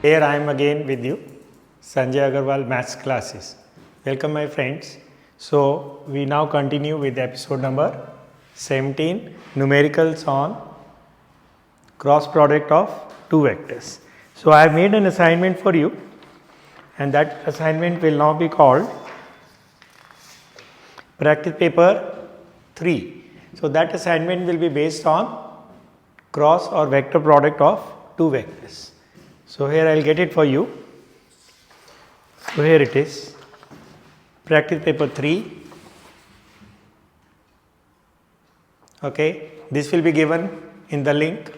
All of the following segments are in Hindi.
Here I am again with you, Sanjay Agarwal Maths Classes. Welcome my friends. So we now continue with episode number 17, numericals on cross product of two vectors. So I have made an assignment for you, and that assignment will now be called practice paper 3. So that assignment will be based on cross or vector product of two vectors. So here I will get it for you. So here it is, practice paper 3. Okay, this will be given in the link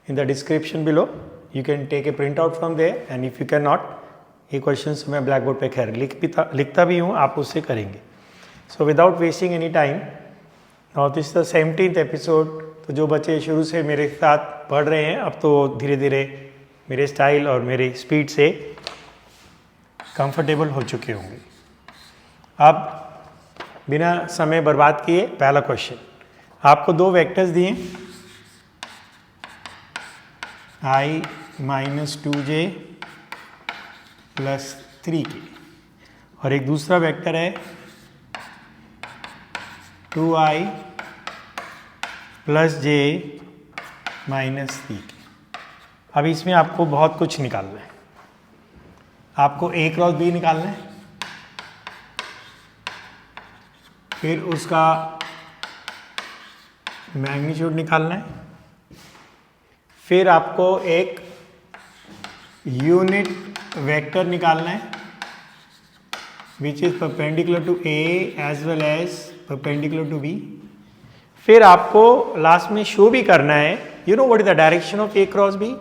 in the description below. You can take a printout from there, and if you cannot, ये questions मैं ब्लैक बोर्ड पे खैर लिखता भी हूँ, आप उससे करेंगे. So without wasting any time, now this is the 17th episode. तो जो बच्चे शुरू से मेरे साथ पढ़ रहे हैं, अब तो धीरे धीरे मेरे स्टाइल और मेरे स्पीड से कंफर्टेबल हो चुके होंगे. अब बिना समय बर्बाद किए पहला क्वेश्चन. आपको दो वेक्टर्स दिए, i minus 2j plus 3k, और एक दूसरा वेक्टर है 2i plus j minus 3k. अब इसमें आपको बहुत कुछ निकालना है. आपको a क्रॉस b निकालना है, फिर उसका मैग्नीट्यूड निकालना है, फिर आपको एक यूनिट वेक्टर निकालना है which is perpendicular to a as well as perpendicular to b. फिर आपको लास्ट में शो भी करना है, you know what is the direction of a cross b.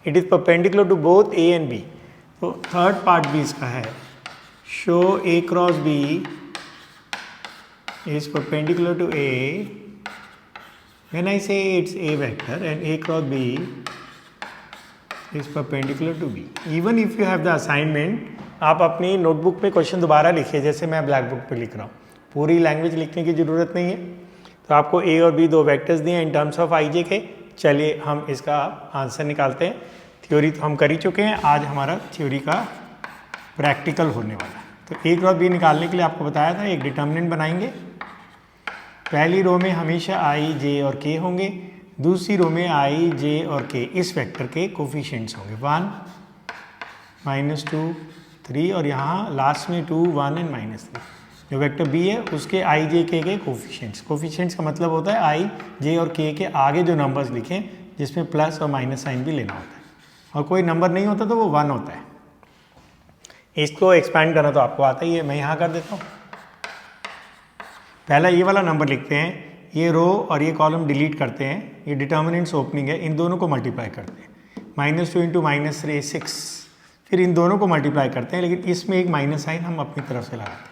It is perpendicular to both a and b. तो थर्ड पार्ट भी इसका है, show a cross b is perpendicular to a when I say it's a vector and a cross b is perpendicular to b. Even if you have the assignment, आप अपनी नोटबुक पे क्वेश्चन दोबारा लिखिए जैसे मैं ब्लैक बुक पे लिख रहा हूँ. पूरी लैंग्वेज लिखने की ज़रूरत नहीं है. तो आपको a और b दो वेक्टर्स दिए in terms of i j के. चलिए हम इसका आंसर निकालते हैं. थ्योरी तो हम कर ही चुके हैं, आज हमारा थ्योरी का प्रैक्टिकल होने वाला है. तो a क्रॉस b निकालने के लिए आपको बताया था एक डिटर्मिनेंट बनाएंगे. पहली रो में हमेशा i, j और k होंगे, दूसरी रो में i, j और k इस वेक्टर के कोफिशिएंट्स होंगे 1, -2, 3 और यहाँ लास्ट में 2, 1 एंड -3. जो वेक्टर b है उसके i, j, k के कोफिशिएंट्स का मतलब होता है i, j और k के आगे जो नंबर्स लिखें जिसमें प्लस और माइनस साइन भी लेना होता है, और कोई नंबर नहीं होता तो वो 1 होता है. इसको एक्सपैंड करना तो आपको आता ही है, मैं यहाँ कर देता हूँ. पहला ये वाला नंबर लिखते हैं, ये रो और ये कॉलम डिलीट करते हैं, ये डिटर्मिनेंट्स ओपनिंग है, इन दोनों को मल्टीप्लाई करते हैं. -2 इंटू -3 6. फिर इन दोनों को मल्टीप्लाई करते हैं, लेकिन इसमें एक माइनस साइन हम अपनी तरफ से लगाते हैं.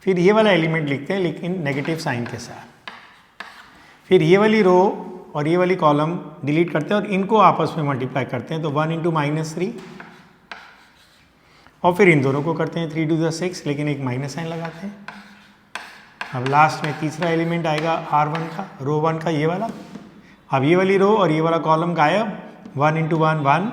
फिर ये वाला एलिमेंट लिखते हैं लेकिन नेगेटिव साइन के साथ. फिर ये वाली रो और ये वाली कॉलम डिलीट करते हैं और इनको आपस में मल्टीप्लाई करते हैं, तो 1 इंटू -3. और फिर इन दोनों को करते हैं 3 टू द 6, लेकिन एक माइनस साइन लगाते हैं. अब लास्ट में तीसरा एलिमेंट आएगा R1 का, रो 1 का ये वाला. अब ये वाली रो और ये वाला कॉलम गायब, 1 इंटू 1 1,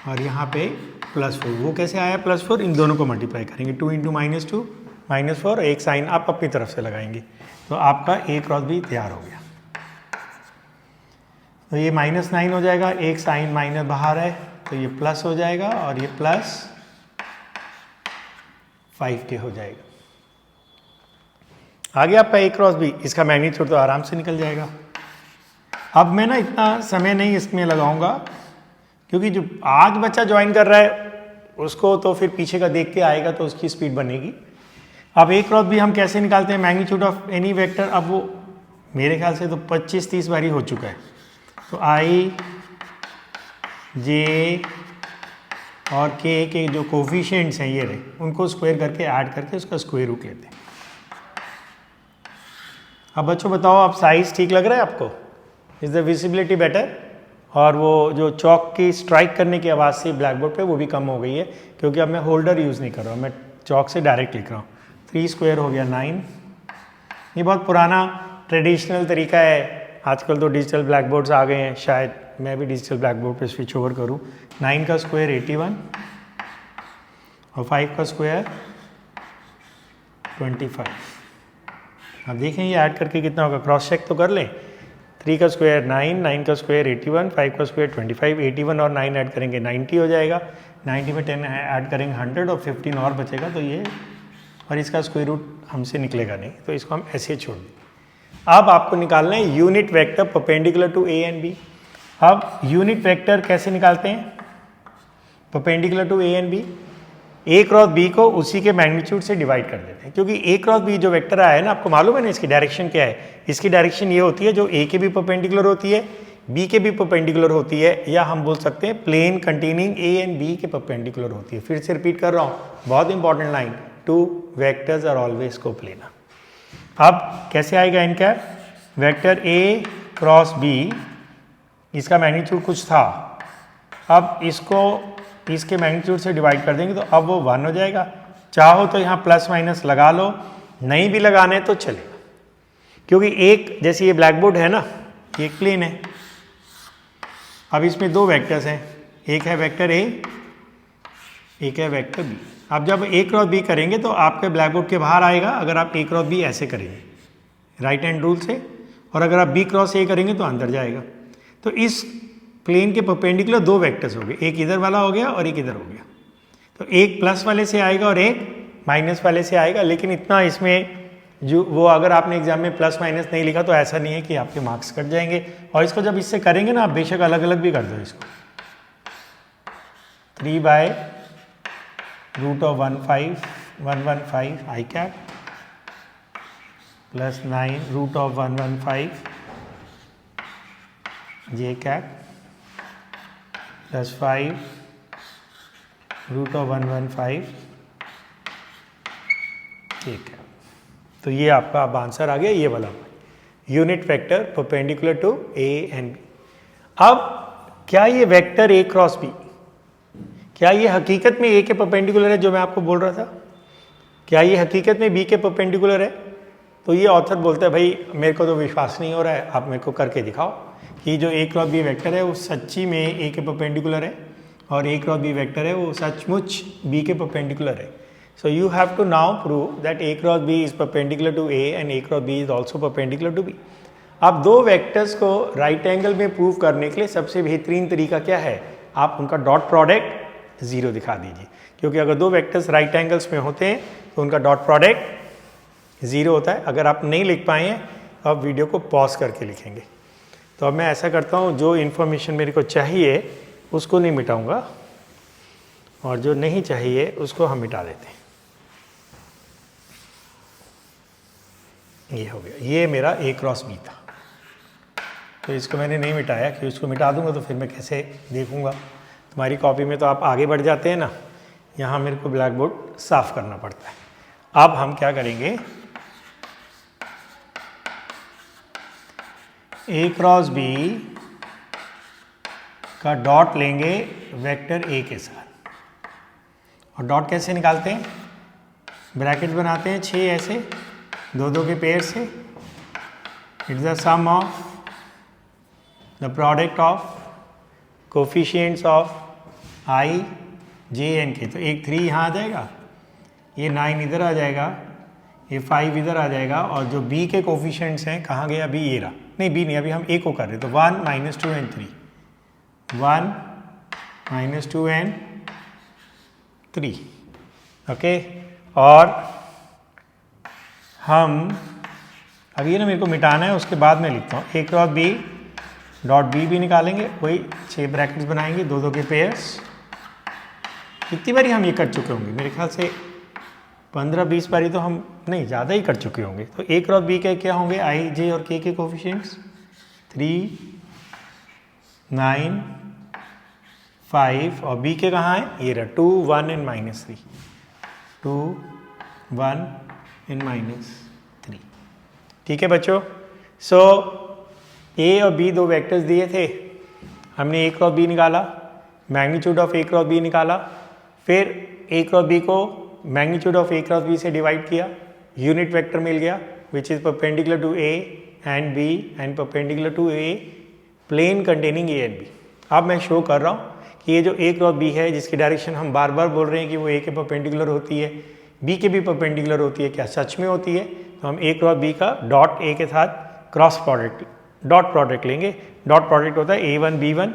और यहाँ पे +4. वो कैसे आया +4? इन दोनों को मल्टीप्लाई करेंगे, 2 इंटू -2 -4, एक साइन आप अपनी तरफ से लगाएंगे. तो आपका a क्रॉस b तैयार हो गया. तो ये -9 हो जाएगा, एक साइन माइनस बाहर है तो ये प्लस हो जाएगा, और ये +5k हो जाएगा. आगे आपका a क्रॉस b, इसका मैग्नीट्यूड तो आराम से निकल जाएगा. अब मैं ना इतना समय नहीं इसमें लगाऊंगा, क्योंकि जो आज बच्चा ज्वाइन कर रहा है उसको तो फिर पीछे का देख के आएगा तो उसकी स्पीड बनेगी. अब a क्रॉस b हम कैसे निकालते हैं, मैग्नीट्यूड ऑफ एनी वेक्टर. अब वो मेरे ख्याल से तो 25-30 बारी हो चुका है. तो i, j और k के जो कोफिशिएंट्स हैं ये रहे, उनको स्क्वायर करके ऐड करके उसका स्क्वायर रूट लेते हैं. अब बच्चों बताओ, आप साइज ठीक लग रहा है आपको? Is the visibility better? और वो जो चॉक की स्ट्राइक करने की आवाज़ थी ब्लैक बोर्ड पे वो भी कम हो गई है, क्योंकि अब मैं होल्डर यूज़ नहीं कर रहा हूँ, मैं चॉक से डायरेक्ट लिख रहा हूँ. 3 स्क्वायर हो गया 9। ये बहुत पुराना ट्रेडिशनल तरीका है, आजकल तो डिजिटल ब्लैक बोर्ड्स आ गए हैं, शायद मैं भी डिजिटल ब्लैक बोर्ड पे स्विच ओवर करूँ। 9 का स्क्वायर 81 और 5 का स्क्वायर 25। अब देखें ये ऐड करके कितना होगा, क्रॉस चेक तो कर लें। 3 का स्क्वायर 9, 9 का स्क्वायर 81, 5 का स्क्वायर 25, 81 और 9 ऐड करेंगे 90 हो जाएगा। 90 में 10 ऐड करेंगे 100 और 15 और बचेगा, तो ये और इसका स्क्वायर रूट हमसे निकलेगा नहीं, तो इसको हम ऐसे छोड़ देंगे। अब आपको निकालना है unit vector perpendicular to A and B. अब यूनिट वेक्टर कैसे निकालते हैं perpendicular to A and B? A cross B को उसी के मैग्नीट्यूड से डिवाइड कर देते हैं, क्योंकि ए क्रॉस बी जो वेक्टर आया है ना, आपको मालूम है ना इसकी डायरेक्शन क्या है। इसकी डायरेक्शन ये होती है जो ए के भी परपेंडिकुलर होती है, बी के भी परपेंडिकुलर होती है, या हम बोल सकते हैं plane containing A and B के परपेंडिकुलर होती है। फिर से रिपीट कर रहा हूँ, बहुत important line, two vectors are always coplanar. अब कैसे आएगा इनका वेक्टर ए क्रॉस बी, इसका मैग्नीट्यूड कुछ था, अब इसको इसके मैग्नीट्यूड से डिवाइड कर देंगे तो अब वो 1 हो जाएगा। चाहो तो यहाँ प्लस माइनस लगा लो, नहीं भी लगाने तो चलेगा, क्योंकि एक जैसे ये ब्लैक बोर्ड है ना, ये एक प्लेन है। अब इसमें 2 वेक्टर्स हैं, एक है वेक्टर ए, एक है वेक्टर बी। अब जब ए क्रॉस बी करेंगे तो आपके ब्लैक बोर्ड के बाहर आएगा अगर आप ए क्रॉस बी ऐसे करेंगे राइट हैंड रूल से, और अगर आप बी क्रॉस ए करेंगे तो अंदर जाएगा। तो इस प्लेन के परपेंडिकुलर 2 वेक्टर्स हो गए, एक इधर वाला हो गया और एक इधर हो गया। तो एक प्लस वाले से आएगा और एक माइनस वाले से आएगा, लेकिन इतना इसमें जो वो अगर आपने एग्जाम में प्लस माइनस नहीं लिखा तो ऐसा नहीं है कि आपके मार्क्स कट जाएंगे। और इसको जब इससे करेंगे ना, आप बेशक अलग अलग भी कर दो इसको, 3/√115 आई कैप प्लस 9√115 जे कैप प्लस 5√115 के कैप। तो ये आपका अब आंसर आ गया, ये वाला unit vector perpendicular to A and B. अब क्या ये वेक्टर ए क्रॉस बी, क्या ये हकीकत में ए के परपेंडिकुलर है जो मैं आपको बोल रहा था? क्या ये हकीकत में बी के परपेंडिकुलर है? तो ये ऑथर बोलता है भाई मेरे को तो विश्वास नहीं हो रहा है, आप मेरे को करके दिखाओ कि जो ए क्रॉस बी वेक्टर है वो सच्ची में ए के परपेंडिकुलर है, और ए क्रॉस बी वेक्टर है वो सचमुच बी के परपेंडिकुलर है। So you have to now prove that A cross B is perpendicular to A and A cross B is also perpendicular to B. अब 2 वेक्टर्स को राइट एंगल में प्रूव करने के लिए सबसे बेहतरीन तरीका क्या है? आप उनका डॉट प्रोडक्ट 0 दिखा दीजिए, क्योंकि अगर 2 वेक्टर्स राइट एंगल्स में होते हैं तो उनका डॉट प्रोडक्ट 0 होता है। अगर आप नहीं लिख पाए हैं तो आप वीडियो को पॉज करके लिखेंगे। तो अब मैं ऐसा करता हूँ, जो इन्फॉर्मेशन मेरे को चाहिए उसको नहीं मिटाऊंगा, और जो नहीं चाहिए उसको हम मिटा देते हैं। ये हो गया, ये मेरा ए क्रॉस बी था, तो इसको मैंने नहीं मिटाया कि उसको मिटा दूंगा तो फिर मैं कैसे देखूंगा। तुम्हारी कॉपी में तो आप आगे बढ़ जाते हैं ना, यहाँ मेरे को ब्लैक बोर्ड साफ करना पड़ता है। अब हम क्या करेंगे, ए क्रॉस बी का डॉट लेंगे वेक्टर ए के साथ, और डॉट कैसे निकालते हैं? ब्रैकेट बनाते हैं 6 ऐसे 2-2 के पेयर से। It's the sum of the product of coefficients of i j and k. तो एक 3 यहाँ आ जाएगा, ये 9 इधर आ जाएगा, ये 5 इधर आ जाएगा, और जो बी के कोफिशिएंट्स हैं कहाँ गया? अभी ये रहा, नहीं बी नहीं, अभी हम ए को कर रहे हैं। तो 1 - 2 and 3, 1 - 2 and 3, ओके। और हम अब ये ना मेरे को मिटाना है, उसके बाद मैं लिखता हूँ ए क्रॉस बी डॉट बी भी निकालेंगे, वही 6 ब्रैकेट्स बनाएंगे 2-2 के पेयर्स। कितनी बारी हम ये कर चुके होंगे? मेरे ख्याल से 15-20 बारी तो हम नहीं, ज़्यादा ही कर चुके होंगे। तो ए क्रॉस बी के क्या होंगे? आई जे और के कोफिशिएंट्स 3, 9, 5, और बी के कहाँ है? ये रहा 2, 1 and -3, 2, 1 and -3। ठीक है बच्चों, सो ए और बी 2 वेक्टर्स दिए थे, हमने ए क्रॉस बी निकाला, magnitude of A cross B निकाला, फिर ए क्रॉस बी को magnitude of A cross B से डिवाइड किया, यूनिट वेक्टर मिल गया which is perpendicular to A and B and perpendicular to a plane containing A and B. अब मैं शो कर रहा हूँ कि ये जो ए क्रॉस बी है जिसकी डायरेक्शन हम बार बार बोल रहे हैं कि वो ए के परपेंडिकुलर होती है, बी के भी परपेंडिकुलर होती है, क्या सच में होती है? तो हम ए क्रॉस बी का डॉट ए के साथ क्रॉस प्रोडक्ट डॉट प्रोडक्ट लेंगे। डॉट प्रोडक्ट होता है A1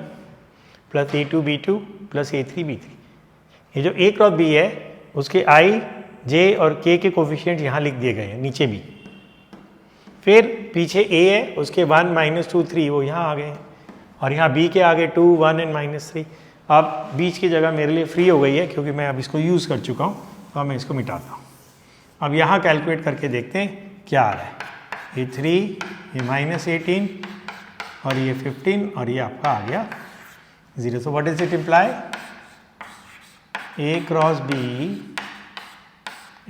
plus A2 B2 plus A3 B3। ये जो ए क्रॉस बी है उसके आई जे और के कोफिशिएंट यहाँ लिख दिए गए हैं नीचे भी। फिर पीछे ए है उसके 1 -2 3 वो यहाँ आ गए हैं और यहाँ बी के आगे 2 1 एंड -3। अब बीच की जगह मेरे लिए फ्री हो गई है क्योंकि मैं अब इसको यूज़ कर चुका हूँ, तो अब मैं इसको मिटाता हूँ। अब यहाँ कैलकुलेट करके देखते हैं क्या आ रहा है। ये 3, ये -18 और ये 15 और ये आपका आ गया 0। So what is it imply? A cross B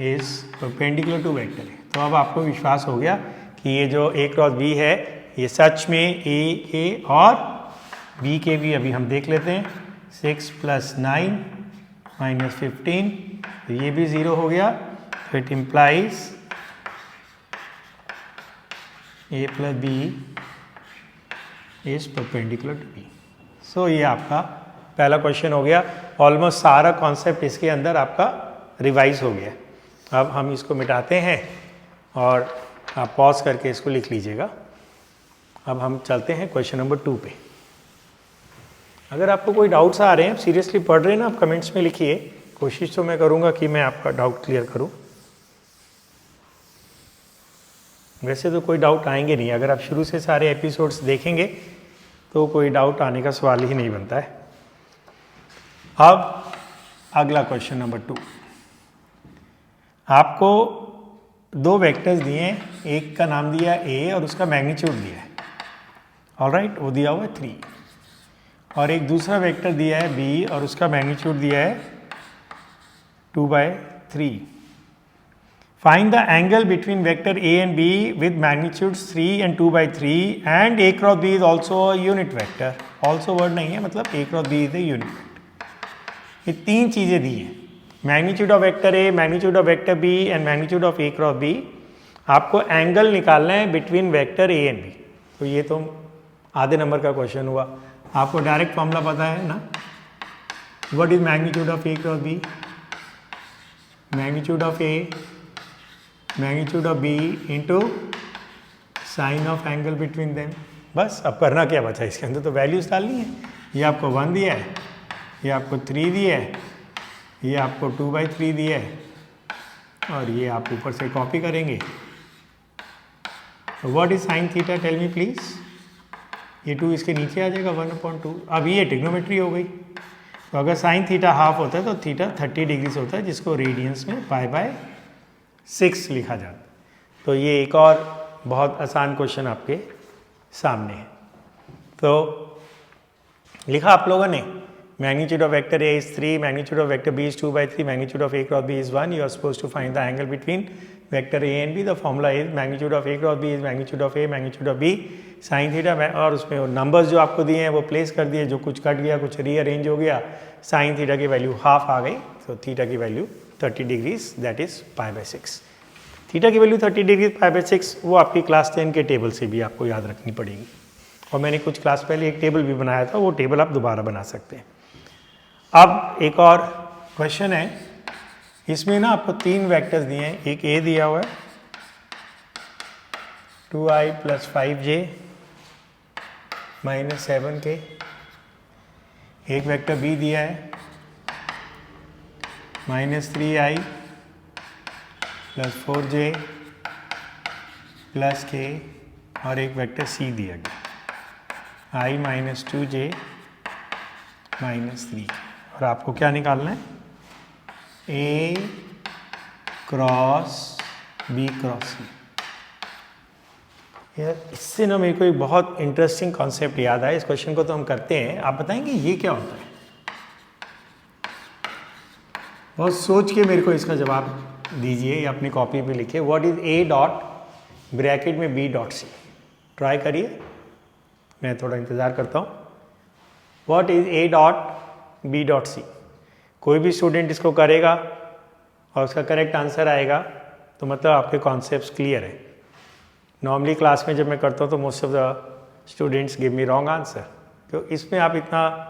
is perpendicular to vector A. तो अब आपको विश्वास हो गया कि ये जो ए क्रॉस बी है ये सच में ए के और बी के भी अभी हम देख लेते हैं। 6 + 9 -15 तो ये भी 0 हो गया। तो it implies A plus B is perpendicular to B. So ये आपका पहला क्वेश्चन हो गया। ऑलमोस्ट सारा कॉन्सेप्ट इसके अंदर आपका रिवाइज हो गया। अब हम इसको मिटाते हैं और आप पॉज करके इसको लिख लीजिएगा। अब हम चलते हैं क्वेश्चन नंबर 2 पे। अगर आपको कोई डाउट्स आ रहे हैं, आप सीरियसली पढ़ रहे हैं ना, आप कमेंट्स में लिखिए। कोशिश तो मैं करूँगा कि मैं आपका डाउट क्लियर करूँ। वैसे तो कोई डाउट आएंगे नहीं, अगर आप शुरू से सारे एपिसोड्स देखेंगे तो कोई डाउट आने का सवाल ही नहीं बनता है। अब अगला क्वेश्चन नंबर 2। आपको 2 वेक्टर्स दिए हैं, एक का नाम दिया ए और उसका मैग्नीट्यूड दिया है, ऑलराइट, वो दिया हुआ है 3। और एक दूसरा वेक्टर दिया है बी और उसका मैग्नीट्यूड दिया है 2/3। Find the angle between vector A and B with magnitudes 3 and 2/3 and A cross B is also a unit vector. Also word नहीं है, मतलब A cross B is a unit vector। ये 3 चीज़ें दी हैं, magnitude of vector A, magnitude of vector B and magnitude of A cross B। आपको एंगल निकालना है between vector A and B। तो ये तो आधे नंबर का क्वेश्चन हुआ। आपको डायरेक्ट फॉर्मूला पता है ना, what is magnitude of A cross B? Magnitude of A magnitude of B into sine of angle between them. बस अब करना क्या बचा, इसके अंदर तो वैल्यूज डालनी है। ये आपको 1 दिया है, ये आपको 3 दिया है, ये आपको 2/3 दिया है और ये आप ऊपर से कॉपी करेंगे। What is sine theta, tell me please. ये 2 इसके नीचे आ जाएगा 1/2। अब ये ट्रिग्नोमेट्री हो गई। तो अगर साइन थीटा हाफ होता है तो थीटा 30 डिग्री से होता है, जिसको रेडियंस में π/6 लिखा जाता है। तो ये एक और बहुत आसान क्वेश्चन आपके सामने है। तो लिखा आप लोगों ने, magnitude of vector A is 3, magnitude of vector B is 2/3, magnitude of A cross B is 1। You are suppose to find the angle between vector A and B. The formula is magnitude of A cross B is magnitude of A magnitude of B sine theta. और उसमें नंबर्स जो आपको दिए हैं वो प्लेस कर दिए, जो कुछ कट गया कुछ रीअरेंज हो गया। साइन थीटा की वैल्यू हाफ आ गई, तो थीटा की value 30 degrees, that is π/6। Theta की वैल्यू 30 डिग्री π/6 वो आपकी क्लास 10 के टेबल से भी आपको याद रखनी पड़ेगी। और मैंने कुछ क्लास पहले एक टेबल भी बनाया था, वो टेबल आप दोबारा बना सकते हैं। अब एक और क्वेश्चन है, इसमें ना आपको 3 वेक्टर्स दिए हैं। एक ए दिया हुआ है 2i + 5j - 7k। एक वेक्टर बी दिया है -3i + 4j + k। और एक वेक्टर सी दिया गया i - 2j - 3। और आपको क्या निकालना है, A cross B cross C। यार इससे ना मेरे को एक बहुत इंटरेस्टिंग कॉन्सेप्ट याद आया। इस क्वेश्चन को तो हम करते हैं, आप बताएंगे ये क्या होता है? बहुत सोच के मेरे को इसका जवाब दीजिए या अपनी कॉपी पे लिखिए। What is A dot bracket में B डॉट C। ट्राई करिए, मैं थोड़ा इंतज़ार करता हूँ। What is A dot B dot C। कोई भी स्टूडेंट इसको करेगा और उसका करेक्ट आंसर आएगा तो मतलब आपके कॉन्सेप्ट्स क्लियर है। नॉर्मली क्लास में जब मैं करता हूँ तो most of the students give me wrong answer, तो इसमें आप इतना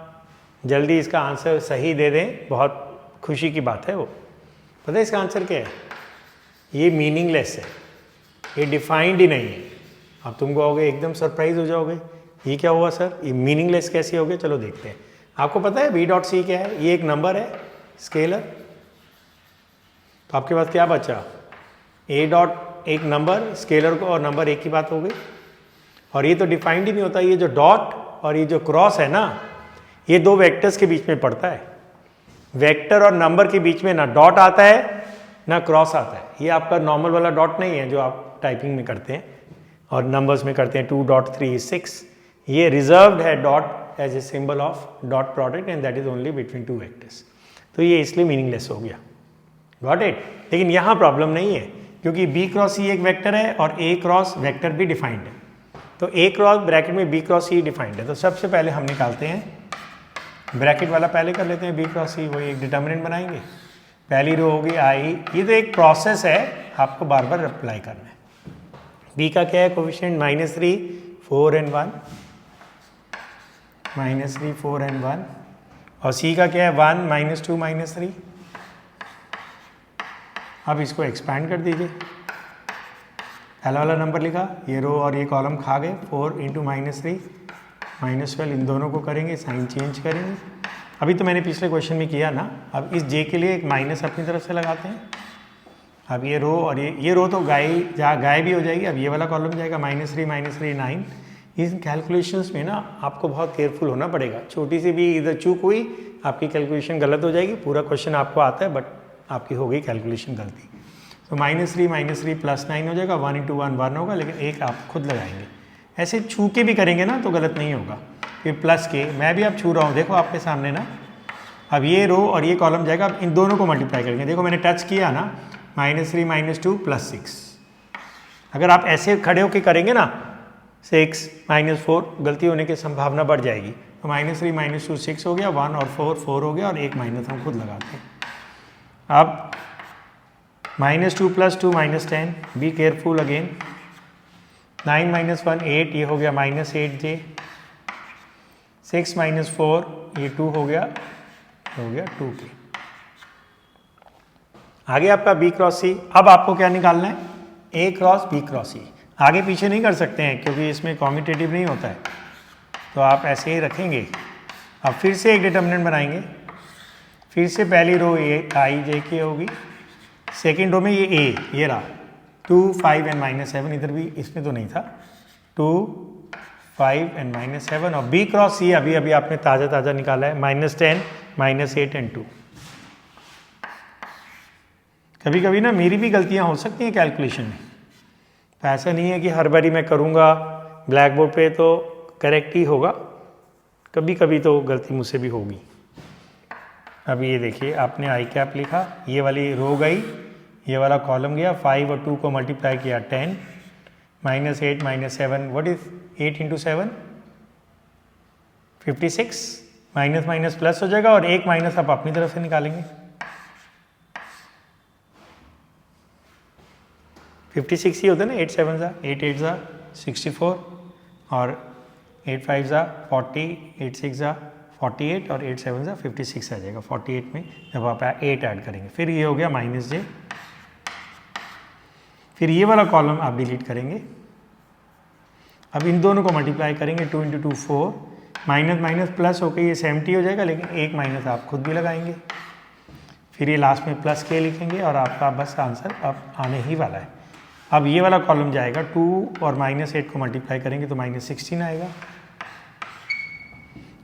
जल्दी इसका आंसर सही दे दें, बहुत खुशी की बात है। वो पता है इसका आंसर क्या है? ये मीनिंगलेस है, ये डिफाइंड ही नहीं है। अब तुम कहोगे, एकदम सरप्राइज हो जाओगे, ये क्या हुआ सर, ये मीनिंगलेस कैसे हो गया? चलो देखते हैं। आपको पता है बी डॉट सी क्या है? ये एक नंबर है, स्केलर। तो आपके पास क्या बचा? ए डॉट एक नंबर, स्केलर को और नंबर एक की बात हो गई। और ये तो डिफाइंड ही नहीं होता। ये जो डॉट और ये जो क्रॉस है ना, ये दो वेक्टर्स के बीच में पड़ता है। वेक्टर और नंबर के बीच में ना डॉट आता है ना क्रॉस आता है। ये आपका नॉर्मल वाला डॉट नहीं है जो आप टाइपिंग में करते हैं और नंबर्स में करते हैं 2.3 is 6। ये रिजर्व्ड है dot as a symbol of dot product and that is only between two vectors. तो ये इसलिए मीनिंगलेस हो गया। Got it? लेकिन यहाँ प्रॉब्लम नहीं है, क्योंकि बी क्रॉस सी एक वेक्टर है और ए क्रॉस वेक्टर भी डिफाइंड है। तो ए क्रॉस ब्रैकेट में बी क्रॉस सी डिफाइंड है। तो सबसे पहले हम निकालते हैं, ब्रैकेट वाला पहले कर लेते हैं, बी क्रॉस सी, वही एक डिटर्मिनेंट बनाएंगे। पहली रो होगी आई। ये तो एक प्रोसेस है, आपको बार बार अप्लाई करना है। बी का क्या है कोफिशिएंट? -3, 4 and 1, -3, 4 and 1। और सी का क्या है? 1, -2, -3। अब इसको एक्सपैंड कर दीजिए। पहला वाला नंबर लिखा, ये रो और ये कॉलम खा गए। 4 × -3 -12, इन दोनों को करेंगे, साइन चेंज करेंगे। अभी तो मैंने पिछले क्वेश्चन में किया ना। अब इस जे के लिए एक माइनस अपनी तरफ से लगाते हैं। अब ये रो और ये रो तो गायब भी हो जाएगी। अब ये वाला कॉलम जाएगा -3 -3 9। इन कैलकुलेशंस में ना आपको बहुत केयरफुल होना पड़ेगा। छोटी सी भी इधर चूक हुई, आपकी कैलकुलेशन गलत हो जाएगी। पूरा क्वेश्चन आपको आता है बट आपकी हो गई कैलकुलेशन गलती। तो -3 +9 हो जाएगा। 1 × 1 1 होगा, लेकिन एक आप खुद लगाएंगे। ऐसे छू के भी करेंगे ना तो गलत नहीं होगा। फिर प्लस के, मैं भी अब छू रहा हूँ, देखो आपके सामने ना। अब ये रो और ये कॉलम जाएगा। अब इन दोनों को मल्टीप्लाई करेंगे। देखो मैंने टच किया ना, -3 -2 +6। अगर आप ऐसे खड़े होकर करेंगे ना, 6 -4, गलती होने की संभावना बढ़ जाएगी। तो -3 -2 6 हो गया, 1 और 4 4 हो गया, और एक माइनस हम खुद लगाते हैं। अब -2 + 2 -10, बी केयरफुल अगेन। 9 - 1 8, ये हो गया -8j। 6 - 4, ये 2 हो गया 2k। आगे आपका बी क्रॉस सी। अब आपको क्या निकालना है? ए क्रॉस बी क्रॉस सी। आगे पीछे नहीं कर सकते हैं क्योंकि इसमें कॉम्यूटेटिव नहीं होता है, तो आप ऐसे ही रखेंगे। अब फिर से एक डिटर्मिनेंट बनाएंगे। फिर से पहली रो ये आई जे की होगी, सेकेंड रो में ये ए, ये रहा 2 5 and -7। इधर भी इसमें तो नहीं था, 2 5 and -7। और बी क्रॉस सी अभी अभी आपने ताज़ा निकाला है, -10 -8 and 2। कभी कभी ना मेरी भी गलतियां हो सकती हैं कैलकुलेशन में। तो ऐसा नहीं है कि हर बारी मैं करूँगा ब्लैक बोर्ड पे तो करेक्ट ही होगा, कभी कभी तो गलती मुझसे भी होगी। अब ये देखिए, आपने आई कैप लिखा, ये वाली रो गई, ये वाला कॉलम गया, 5 और 2 को मल्टीप्लाई किया 10, -8 -7, what is 8 × 7 56, minus minus plus हो जाएगा, और एक माइनस आप अपनी तरफ से निकालेंगे। 56 ही होता है ना, 8 7 ज़ा 8 8 ज़ा 64, और 8 5 ज़ा 40, 8 6 ज़ा 48, और 8 7 ज़ा 56 आ जाएगा 48 में जब आप 8 ऐड करेंगे। फिर ये हो गया -j। फिर ये वाला कॉलम आप डिलीट करेंगे। अब इन दोनों को मल्टीप्लाई करेंगे, 2 × 2 4, माइनस माइनस प्लस होकर ये 70 हो जाएगा, लेकिन एक माइनस आप खुद भी लगाएंगे। फिर ये लास्ट में प्लस के लिखेंगे और आपका बस आंसर अब आने ही वाला है। अब ये वाला कॉलम जाएगा, 2 और -8 को मल्टीप्लाई करेंगे तो -16 आएगा,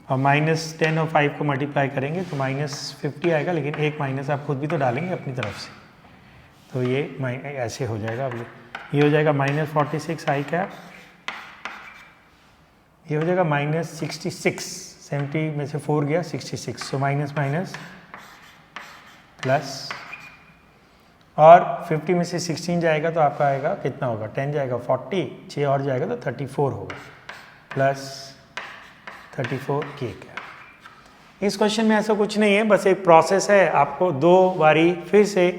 और -10 और 5 को मल्टीप्लाई करेंगे तो -50 आएगा, लेकिन एक माइनस आप खुद भी तो डालेंगे अपनी तरफ से, तो ये ऐसे हो जाएगा। अब ये हो जाएगा -46 आई कैप, ये हो जाएगा -66, 70 में से 4 गया 66, सो माइनस माइनस प्लस, और 50 में से 16 जाएगा तो आपका आएगा कितना होगा, 10 जाएगा 40, 6 और जाएगा तो 34 होगा, प्लस 34 के कैप। इस क्वेश्चन में ऐसा कुछ नहीं है, बस एक प्रोसेस है, आपको 2 बारी फिर से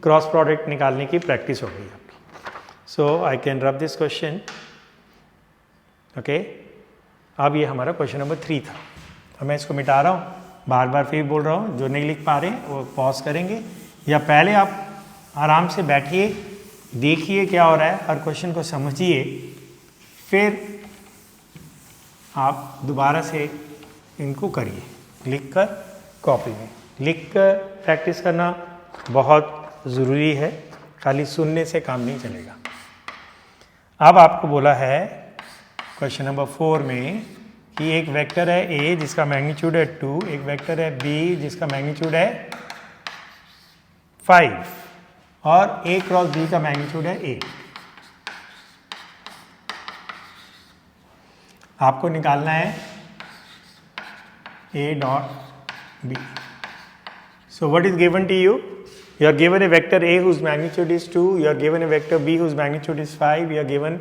क्रॉस प्रोडक्ट निकालने की प्रैक्टिस हो गई आपकी। So I can rub this question. Okay, अब ये हमारा क्वेश्चन नंबर 3 था। अब मैं इसको मिटा रहा हूँ, बार बार फिर बोल रहा हूँ, जो नहीं लिख पा रहे हैं वो पॉज करेंगे, या पहले आप आराम से बैठिए, देखिए क्या हो रहा है, हर क्वेश्चन को समझिए, फिर आप दोबारा से इनको करिए, लिख कर कॉपी में लिख कर प्रैक्टिस करना बहुत ज़रूरी है, खाली सुनने से काम नहीं चलेगा। अब आपको बोला है क्वेश्चन नंबर 4 में कि एक वेक्टर है ए जिसका मैग्नीट्यूड है 2, एक वेक्टर है बी जिसका मैग्नीट्यूड है 5 और ए क्रॉस बी का मैग्नीट्यूड है 8। आपको निकालना है A dot B. So what is given to you? You are given a vector A whose magnitude is 2, you are given a vector B whose magnitude is 5, you are given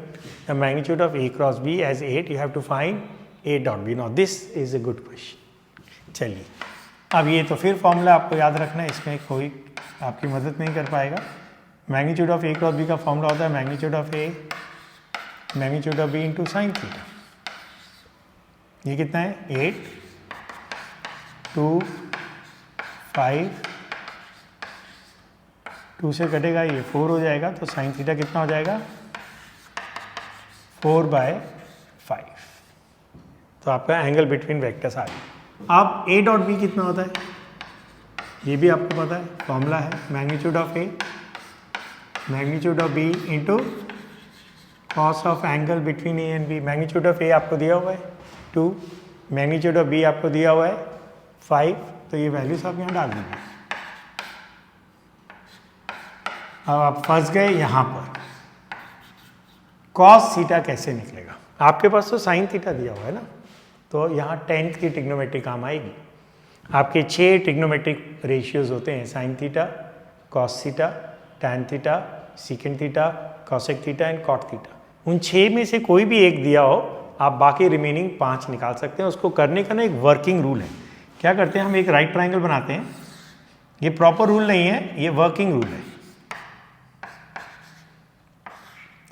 the magnitude of A cross B as 8, you have to find A dot B. Now this is a good question. चलिए, अब ये तो फिर फॉर्मूला आपको याद रखना है, इसमें कोई आपकी मदद नहीं कर पाएगा। Magnitude of A cross B का फॉर्मूला होता है magnitude of A magnitude of B into sine theta. ये कितना है? 8 2 5, 2 से कटेगा ये 4 हो जाएगा, तो साइन थीटा कितना हो जाएगा? 4/5। तो आपका एंगल बिटवीन वेक्टर्स आ गया। अब ए डॉट बी कितना होता है ये भी आपको पता है, फॉर्मूला है magnitude of A magnitude of B into cos of angle between A and B. Magnitude of A आपको दिया हुआ है 2, मैग्नीट्यूड ऑफ बी आपको दिया हुआ है 5, तो ये वैल्यूज आप यहाँ डाल दीजिए। अब आप फंस गए यहाँ पर, कॉस थीटा कैसे निकलेगा? आपके पास तो साइन थीटा दिया हुआ है ना, तो यहाँ 10th की ट्रिग्नोमेट्री काम आएगी। आपके 6 ट्रिग्नोमेट्रिक रेशियोज होते हैं, sine theta, cos theta, tan theta, secant theta, cosec theta and cot theta. उन 6 में से कोई भी एक दिया हो, आप बाकी रिमेनिंग 5 निकाल सकते हैं। उसको करने का ना एक वर्किंग रूल है। क्या करते हैं हम? एक राइट ट्राइंगल बनाते हैं। ये प्रॉपर रूल नहीं है, ये वर्किंग रूल है।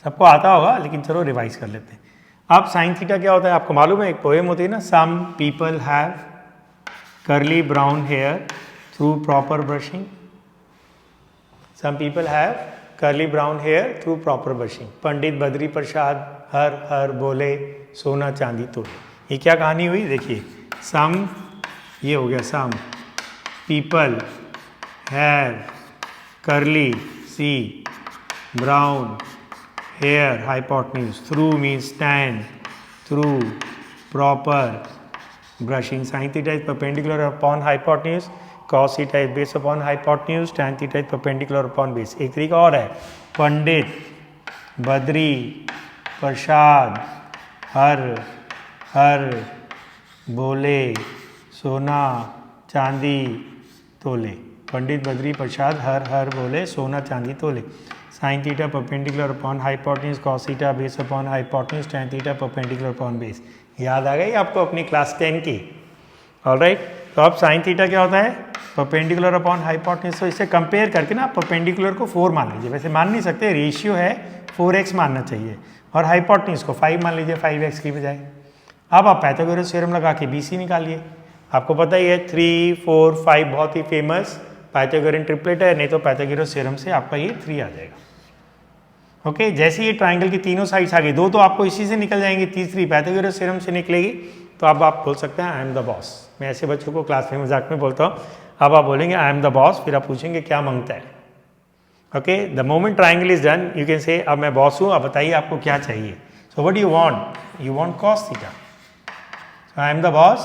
सबको आता होगा, लेकिन चलो रिवाइज कर लेते हैं। अब साइन थीटा क्या होता है आपको मालूम है? एक पोएम होती है ना, some people have curly brown hair through proper brushing. Some people have curly brown hair through proper brushing. Pandit Badri Prasad हर हर बोले सोना चांदी तोले। ये क्या कहानी हुई? देखिए, सम, ये हो गया some people have curly see brown hair hypotenuse through means tan through proper brushing. Sine theta is perpendicular upon hypotenuse, cos theta is base upon hypotenuse, tan theta is perpendicular upon base. एक तरीका और है, पंडित बद्री प्रसाद हर हर बोले सोना चांदी तोले। पंडित बद्री प्रसाद हर हर बोले सोना चांदी तोले। Sine theta perpendicular upon hypotenuse, cos theta base upon hypotenuse, tan theta perpendicular upon base. याद आ गई आपको अपनी क्लास 10 की? ऑलराइट, तो अब साइन थीटा क्या होता है? Perpendicular upon hypotenuse. तो इसे कंपेयर करके ना परपेंडिकुलर को 4 मान लीजिए। वैसे मान नहीं सकते, रेशियो है 4x मानना चाहिए, और हाइपोटेन्यूज को 5 मान लीजिए 5x की बजाय। अब आप पाइथागोरस थ्योरम लगा के BC निकालिए। आपको पता ही है 3 4 5 बहुत ही फेमस पाइथागोरियन ट्रिपलेट है, नहीं तो पाइथागोरस थ्योरम से आपका ये 3 आ जाएगा। ओके, जैसे ये ट्राइंगल की तीनों साइड्स आ गई, 2 तो आपको इसी से निकल जाएंगी, तीसरी पाइथागोरस थ्योरम से निकलेगी। तो अब आप बोल सकते हैं आई एम द बॉस। मैं ऐसे बच्चों को क्लास में मजाक में बोलता हूँ। अब आप बोलेंगे आई एम द बॉस, फिर आप पूछेंगे क्या मांगता है। Okay, the moment triangle is done you can say अब मैं बॉस हूँ, अब बताइए आपको क्या चाहिए। So what you want? You want cos theta. So I am the boss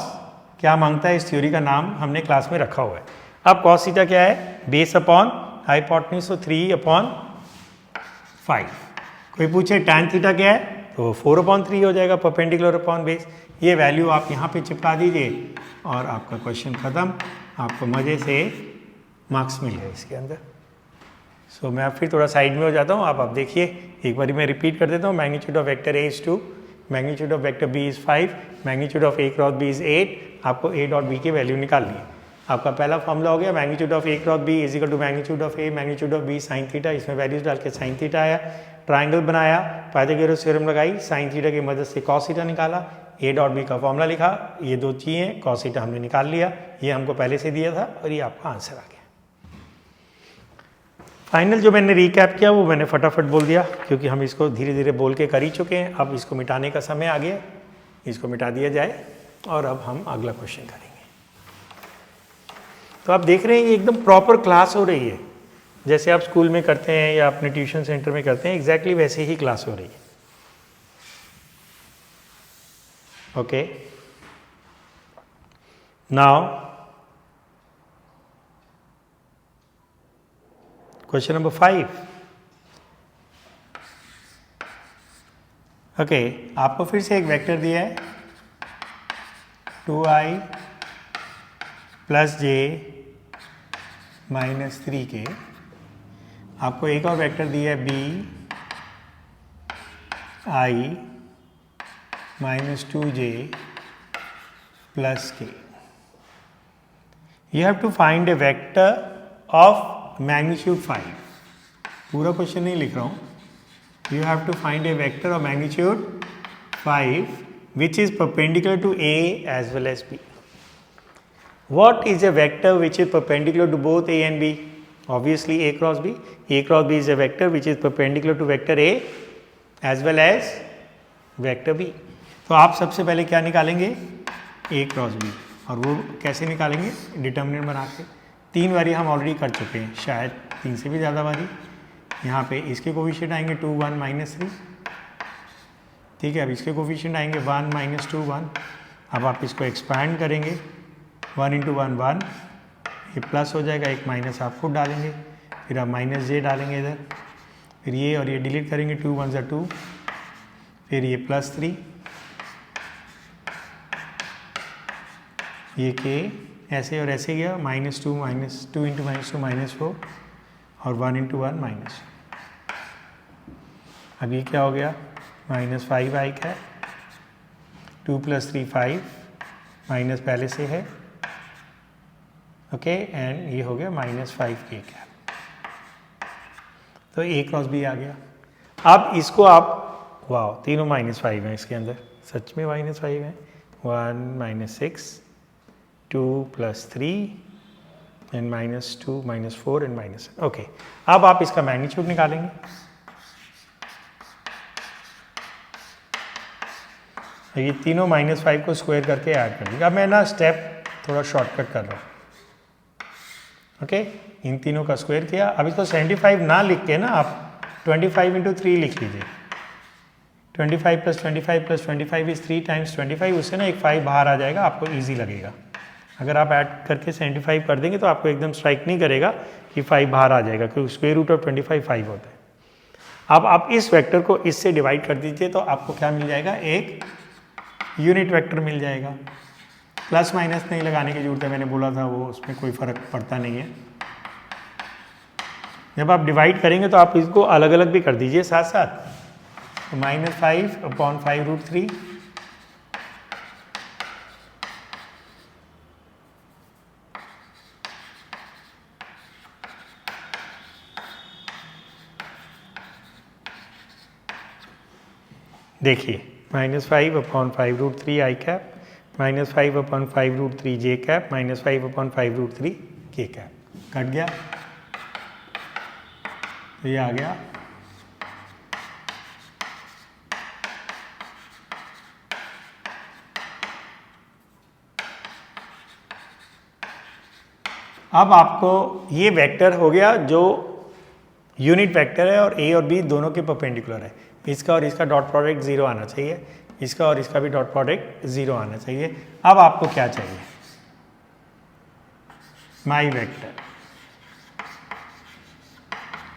क्या मांगता है? इस थ्योरी का नाम हमने क्लास में रखा हुआ है। अब कॉस थीटा क्या है? बेस अपॉन हाइपोटेन्यूज, तो 3/5। कोई पूछे टैन थीटा क्या है? तो 4/3 हो जाएगा परपेंडिकुलर अपॉन बेस। ये वैल्यू आप यहाँ पे चिपका दीजिए और आपका क्वेश्चन खत्म। आपको मज़े से मार्क्स मिल गए इसके अंदर। सो मैं फिर थोड़ा साइड में हो जाता हूँ। आप देखिए, एक बार मैं रिपीट कर देता हूँ। Magnitude of vector A is 2, magnitude of vector B is 5, magnitude of A cross B is 8। आपको A डॉट B की वैल्यू निकालनी है। आपका पहला फॉर्मूला हो गया magnitude of A cross B is equal to magnitude of A magnitude of B sine theta, इसमें वैल्यूज डाल के साइन थीटा आया, ट्राइंगल बनाया, पाइथागोरस थ्योरम लगाई, साइन थीटा की मदद से कॉस थीटा निकाला, ए डॉट बी का फॉर्मूला लिखा, ये दो चीज़ें कॉस थीटा हमने निकाल लिया, ये हमको पहले से दिया था और ये आपका आंसर आ गया। फाइनल जो मैंने रिकैप किया वो मैंने फटाफट बोल दिया क्योंकि हम इसको धीरे धीरे बोल के कर ही चुके हैं। अब इसको मिटाने का समय आ गया, इसको मिटा दिया जाए और अब हम अगला क्वेश्चन करेंगे। तो आप देख रहे हैं ये एकदम प्रॉपर क्लास हो रही है, जैसे आप स्कूल में करते हैं या अपने ट्यूशन सेंटर में करते हैं, एग्जैक्टली वैसे ही क्लास हो रही है। Okay, now question number 5। Okay, आपको फिर से एक वेक्टर दिया है 2i प्लस जे माइनस 3 के, आपको एक और वेक्टर दिया है b i minus 2j plus k. You have to find a vector of magnitude 5। पूरा क्वेश्चन नहीं लिख रहा हूँ। You have to find a vector of magnitude 5 which is perpendicular to A as well as B. What is a vector which is perpendicular to both A and B? Obviously A cross B. A cross B is a vector which is perpendicular to vector A as well as vector B. तो आप सबसे पहले क्या निकालेंगे? A cross B, और वो कैसे निकालेंगे? डिटर्मिनेंट बना के। 3 बारी हम ऑलरेडी कर चुके हैं, शायद 3 से भी ज़्यादा बारी। यहाँ पे इसके कोफिशिएंट आएंगे 2 1 माइनस 3, ठीक है। अब इसके कोफिशिएंट आएंगे 1 माइनस 2 1। अब आप इसको एक्सपैंड करेंगे, 1 इंटू 1 1, ये प्लस हो जाएगा, एक माइनस आप खुद डालेंगे, फिर आप माइनस जे डालेंगे इधर, फिर ये और ये डिलीट करेंगे, 2 1 ज़ा 2, फिर ये प्लस 3, ये के ऐसे और ऐसे गया, माइनस 2 इंटू माइनस 2 माइनस 4, और 1 इंटू 1 माइनस। अब ये क्या हो गया? माइनस 5 आई का है, 2 प्लस 3 5, माइनस पहले से है, ओके, एंड ये हो गया माइनस 5 के कैप। तो ए क्रॉस बी आ गया। अब इसको आप, वाह, तीनों माइनस 5 हैं इसके अंदर, सच में माइनस 5 है। 1 minus 6, 2 plus 3 and minus 2 minus 4 and minus, okay. अब आप इसका मैग्नीट्यूड निकालेंगे। ये तीनों माइनस 5 को स्क्वायर करके ऐड कर दीजिए। अब मैं ना स्टेप थोड़ा शॉर्टकट कर रहा हूँ, ओके। इन तीनों का स्क्वायर किया। अब इसको 75 ना लिख के ना आप 25 इंटू 3 लिख लीजिए। 25 प्लस 25 प्लस 25 इज 3 टाइम्स 25, उससे ना एक 5 बाहर आ जाएगा, आपको ईजी लगेगा। अगर आप ऐड करके 75 कर देंगे तो आपको एकदम स्ट्राइक नहीं करेगा कि 5 बाहर आ जाएगा, क्योंकि स्क्वायर रूट ऑफ 25 5 होता है। अब आप इस वेक्टर को इससे डिवाइड कर दीजिए तो आपको क्या मिल जाएगा? एक यूनिट वेक्टर मिल जाएगा। प्लस माइनस नहीं लगाने की जरूरत है, मैंने बोला था वो, उसमें कोई फ़र्क पड़ता नहीं है। जब आप डिवाइड करेंगे तो आप इसको अलग अलग भी कर दीजिए साथ साथ। तो माइनस 5 अपॉन 5 रूट 3, देखिए माइनस 5 अपॉन 5 रूट 3 आई कैप, माइनस 5 अपॉन 5 रूट 3 जे कैप, माइनस 5 अपॉन 5 रूट 3 के कैप। कट गया, तो ये आ गया। अब आपको ये वेक्टर हो गया जो यूनिट वेक्टर है और ए और बी दोनों के परपेंडिकुलर है। इसका और इसका डॉट प्रोडक्ट 0 आना चाहिए, इसका और इसका भी डॉट प्रोडक्ट 0 आना चाहिए। अब आपको क्या चाहिए? माई वेक्टर।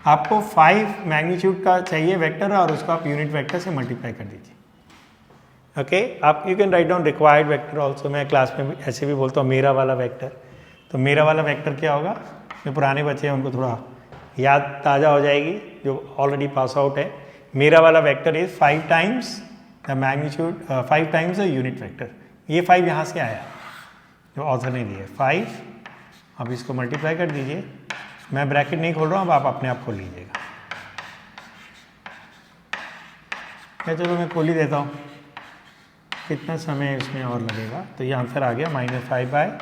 आपको 5 मैग्नीट्यूड का चाहिए वेक्टर और उसको आप यूनिट वेक्टर से मल्टीप्लाई कर दीजिए। ओके, आप you can write down required vector also. मैं क्लास में ऐसे भी बोलता हूँ मेरा वाला वेक्टर। तो मेरा वाला वेक्टर क्या होगा? जो पुराने बच्चे हैं उनको थोड़ा याद ताज़ा हो जाएगी, जो ऑलरेडी पास आउट है। मेरा वाला vector is 5 times the magnitude, 5 times the unit vector. ये 5 यहाँ से आया जो ऑथर ने दिया, 5 अब इसको मल्टीप्लाई कर दीजिए, मैं ब्रैकेट नहीं खोल रहा हूँ, अब आप अपने आप खोल लीजिएगा। क्या, चलो मैं खोल ही देता हूँ, कितना समय इसमें और लगेगा। तो ये आंसर आ गया -5/।